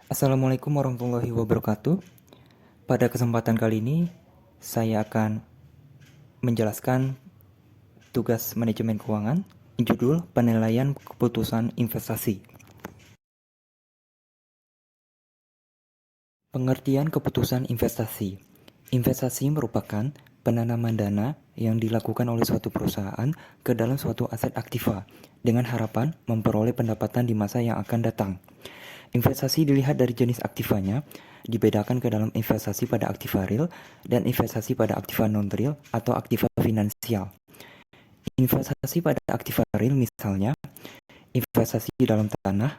Assalamualaikum warahmatullahi wabarakatuh. Pada kesempatan kali ini, saya akan menjelaskan tugas manajemen keuangan, judul penilaian keputusan investasi. Pengertian keputusan investasi. Investasi merupakan penanaman dana yang dilakukan oleh suatu perusahaan ke dalam suatu aset aktiva dengan harapan memperoleh pendapatan di masa yang akan datang. Investasi dilihat dari jenis aktivanya, dibedakan ke dalam investasi pada aktiva real dan investasi pada aktiva non-real atau aktiva finansial. Investasi pada aktiva real misalnya, investasi di dalam tanah,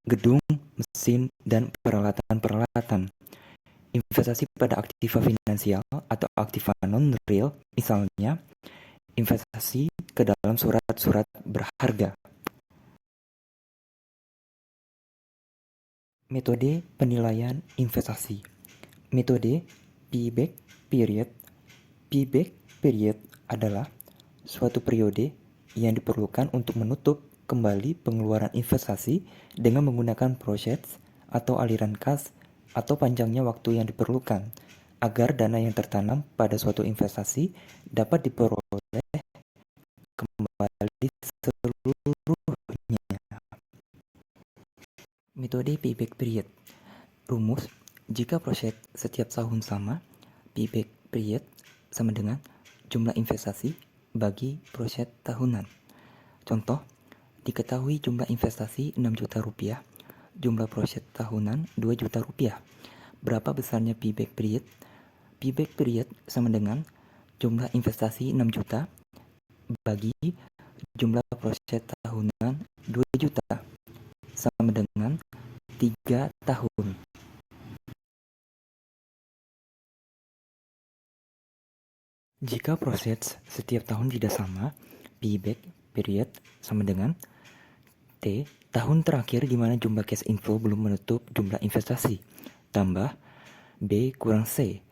gedung, mesin, dan peralatan-peralatan. Investasi pada aktiva finansial atau aktiva non-real misalnya, investasi ke dalam surat-surat berharga. Metode penilaian investasi. Metode payback period. Payback period adalah suatu periode yang diperlukan untuk menutup kembali pengeluaran investasi dengan menggunakan proses atau aliran kas atau panjangnya waktu yang diperlukan agar dana yang tertanam pada suatu investasi dapat diperoleh kembali seluruhnya. Metode payback period. Rumus, jika proses setiap tahun sama, payback period sama dengan jumlah investasi bagi proses tahunan. Contoh, diketahui jumlah investasi 6 juta rupiah, jumlah proses tahunan 2 juta rupiah. Berapa besarnya payback period? Payback period sama dengan jumlah investasi 6 juta bagi jumlah proses tahunan 2 juta sama dengan 3 tahun. Jika proses setiap tahun tidak sama, payback period sama dengan T, tahun terakhir di mana jumlah cash inflow belum menutup jumlah investasi, tambah B kurang C,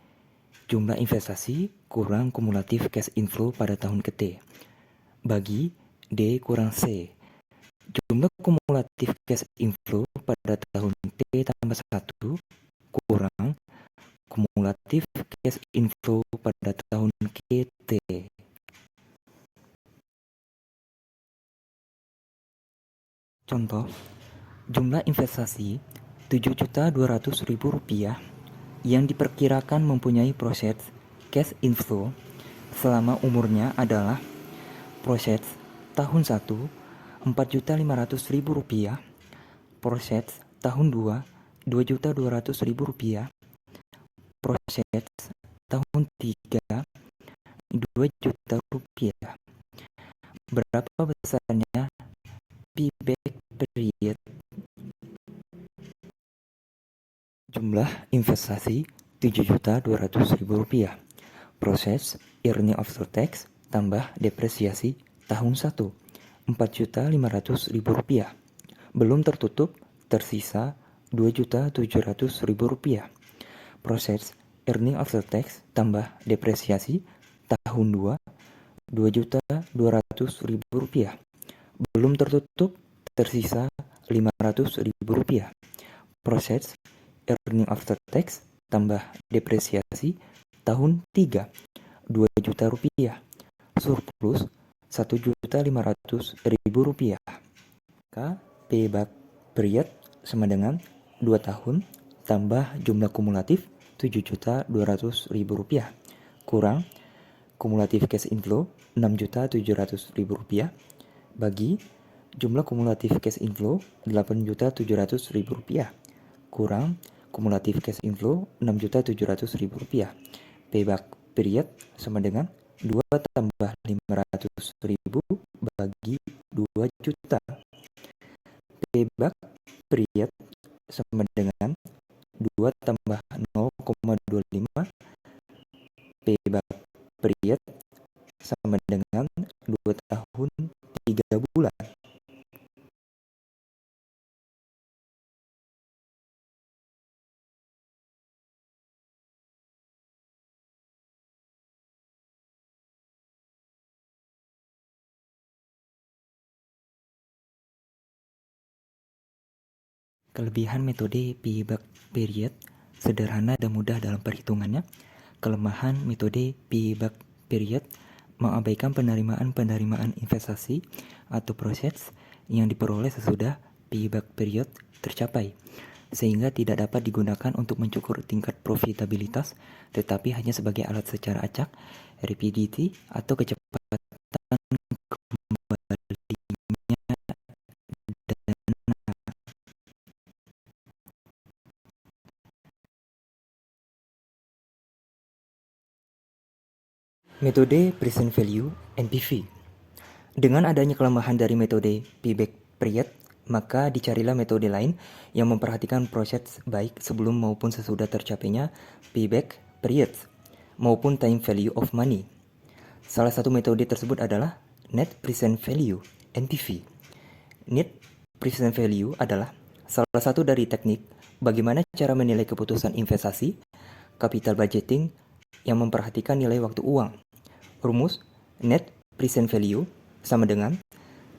jumlah investasi kurang kumulatif cash inflow pada tahun ke-T, bagi D kurang C, jumlah kumulatif cash inflow pada tahun T tambah 1 kurang kumulatif cash inflow pada tahun KT. Contoh, jumlah investasi Rp7.200.000 yang diperkirakan mempunyai proses cash inflow selama umurnya adalah proses tahun 1 Rp4.500.000, proses tahun 2 Rp2.200.000, proses tahun 3 Rp2 juta. Berapa besarnya payback period? Jumlah investasi Rp7.200.000, proses earning after tax tambah depresiasi tahun 1 Rp4.500.000, belum tertutup tersisa Rp2.700.000, proses earning after tax tambah depresiasi tahun 2 Rp2.200.000, belum tertutup tersisa Rp500.000, proses earning after tax tambah depresiasi tahun 3 Rp2 juta, surplus Rp1.500.000. Maka payback period sama dengan 2 tahun tambah jumlah kumulatif Rp7.200.000 kurang kumulatif cash inflow Rp6.700.000 bagi jumlah kumulatif cash inflow Rp8.700.000 kurang kumulatif cash inflow Rp6.700.000. Payback period sama dengan 2 tambah 500.000 bagi 2 juta. Payback period sama dengan 2 tambah 0,25. Payback period sama dengan 2 tahun 3 bulan. Kelebihan metode payback period sederhana dan mudah dalam perhitungannya. Kelemahan metode payback period mengabaikan penerimaan investasi atau proses yang diperoleh sesudah payback period tercapai, sehingga tidak dapat digunakan untuk mencukur tingkat profitabilitas, tetapi hanya sebagai alat secara acak, rapidity atau kecepatan kembalinya dana. Metode present value (NPV). Dengan adanya kelemahan dari metode payback period, maka dicarilah metode lain yang memperhatikan proses baik sebelum maupun sesudah tercapainya payback period maupun time value of money. Salah satu metode tersebut adalah net present value (NPV). Net present value adalah salah satu dari teknik bagaimana cara menilai keputusan investasi, capital budgeting yang memperhatikan nilai waktu uang. Rumus net present value sama dengan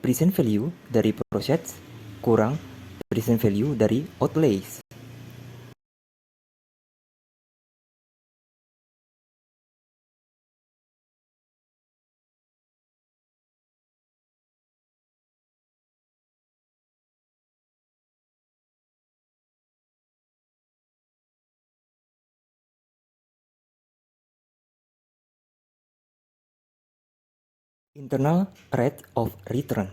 present value dari proses kurang present value dari outlays. Internal rate of return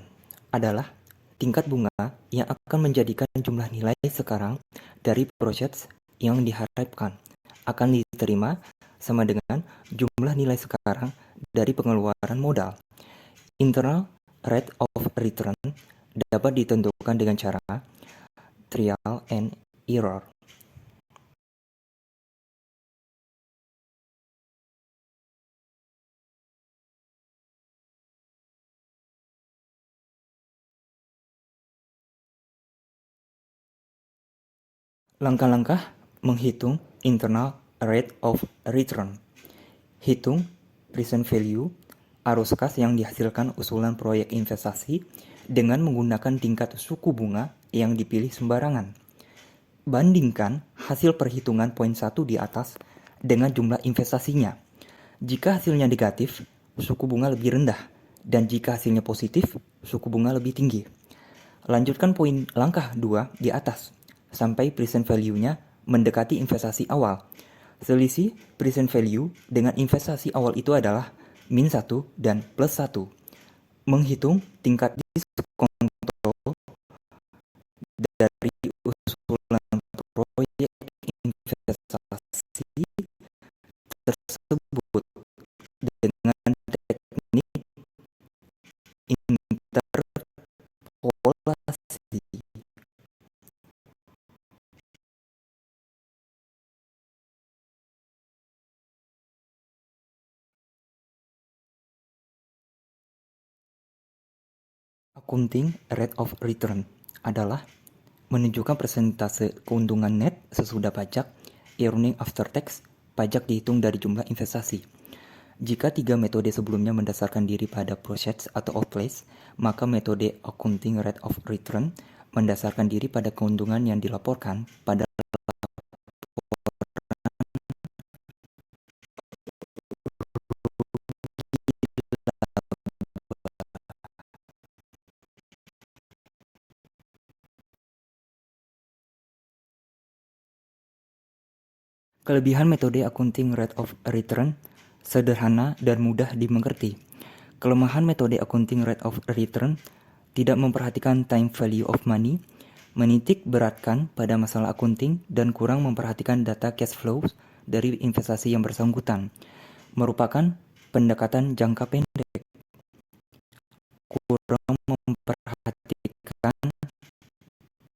adalah tingkat bunga yang akan menjadikan jumlah nilai sekarang dari proses yang diharapkan akan diterima sama dengan jumlah nilai sekarang dari pengeluaran modal. Internal rate of return dapat ditentukan dengan cara trial and error. Langkah-langkah menghitung internal rate of return. Hitung present value arus kas yang dihasilkan usulan proyek investasi dengan menggunakan tingkat suku bunga yang dipilih sembarangan. Bandingkan hasil perhitungan poin 1 di atas dengan jumlah investasinya. Jika hasilnya negatif, suku bunga lebih rendah, dan jika hasilnya positif, suku bunga lebih tinggi. Lanjutkan poin langkah 2 di atas, sampai present value-nya mendekati investasi awal. Selisih present value dengan investasi awal itu adalah min 1 dan plus 1. Menghitung tingkat diskonto dari usulan proyek investasi tersebut dengan teknik interpolasi. Accounting rate of return adalah menunjukkan persentase keuntungan net sesudah pajak, earning after tax, pajak dihitung dari jumlah investasi. Jika 3 metode sebelumnya mendasarkan diri pada proses atau outlays, maka metode accounting rate of return mendasarkan diri pada keuntungan yang dilaporkan pada Kelebihan metode accounting rate of return sederhana dan mudah dimengerti. Kelemahan metode accounting rate of return tidak memperhatikan time value of money, menitik beratkan pada masalah accounting, dan kurang memperhatikan data cash flow dari investasi yang bersangkutan. Merupakan pendekatan jangka pendek, kurang memperhatikan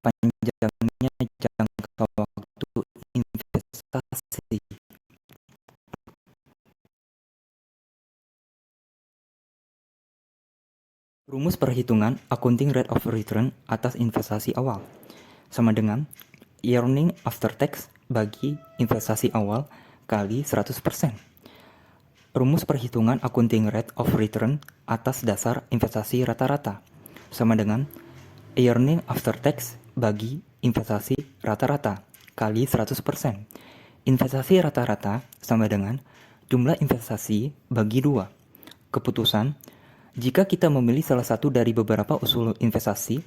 panjangnya jangka waktu investasi. Rumus perhitungan accounting rate of return atas investasi awal sama dengan earning after tax bagi investasi awal kali 100%. Rumus perhitungan accounting rate of return atas dasar investasi rata-rata sama dengan earning after tax bagi investasi rata-rata kali 100%. Investasi rata-rata sama dengan jumlah investasi bagi 2. Keputusan, jika kita memilih salah satu dari beberapa usul investasi,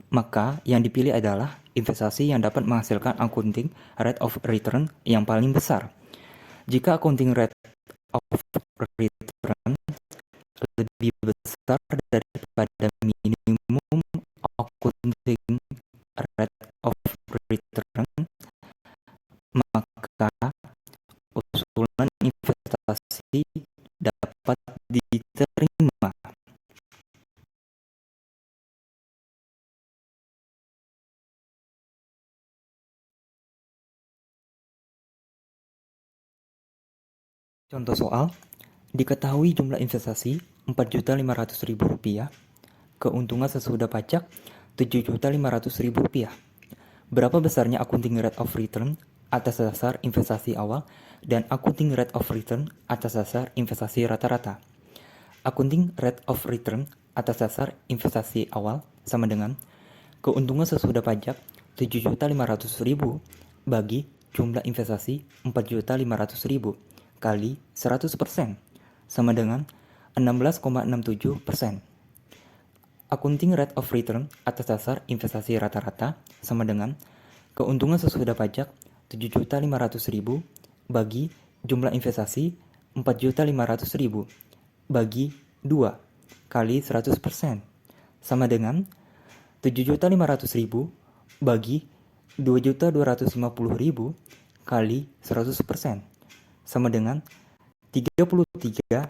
maka yang dipilih adalah investasi yang dapat menghasilkan accounting rate of return yang paling besar. Jika accounting rate of return lebih besar daripada minimum accounting rate of return, maka usulan investasi dapat diterima. Contoh soal, diketahui jumlah investasi Rp4.500.000, keuntungan sesudah pajak Rp7.500.000. Berapa besarnya accounting rate of return atas dasar investasi awal dan accounting rate of return atas dasar investasi rata-rata? Accounting rate of return atas dasar investasi awal sama dengan keuntungan sesudah pajak Rp7.500.000 bagi jumlah investasi Rp4.500.000 kali 100% sama dengan 16,67%. Accounting rate of return atas dasar investasi rata-rata sama dengan keuntungan sesudah pajak Rp7.500.000 bagi jumlah investasi Rp4.500.000 bagi 2 kali 100% sama dengan Rp7.500.000 bagi Rp2.250.000 kali 100% sama dengan 33,34%.